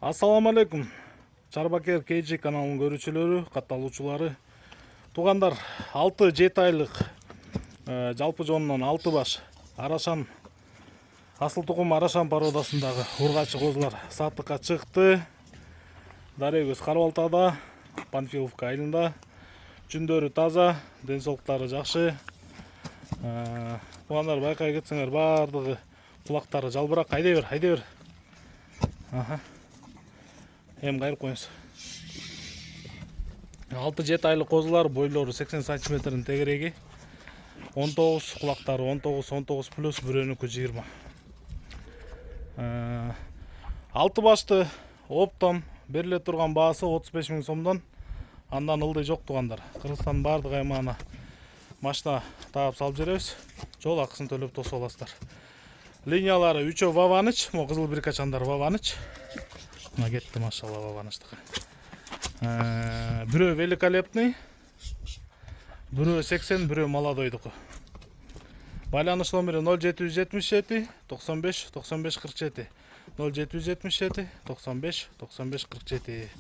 Ассаламу алейкум. Чарбакер KG каналынын көрүүчүлөрү, катталуучулары. Туугандар, 6-7 айлык жалпы жонунан 6 баш арашан, асыл тугум арашан породасындагы ургачы козулар саттыкка чыкты. Дарыя көз Карабалтада, Панфиловка айылында. Жүндөрү таза, ден соолуктары жакшы. Туугандар, байкай кетсеңер, бардыгы кулактары жалбырак. Айдай бер. Эми кайрып коюңуз. 6-7 айлык козулар, бойлору 80 сантиметрдин тегереги. 19, кулактары 19 плюс, бирөөнүкү 20. 6 башты оптом бериле турган баасы 35 000 сомдон. Андан ылдый жок туугандар. Кыргызстандын бардык аймагына машина таап салып беребиз. Жол акысын төлөп тосуп аласыздар. Линиялары 3 Ваваныч, кызыл биркачандар Ваваныч. Мына кетти, машалла, Ваванычтыкы. Бирөө великолепный, бирөө 80, бирөө молодойдуку. Байланыш номери 0777 95 95 47. 0777 95 95 47.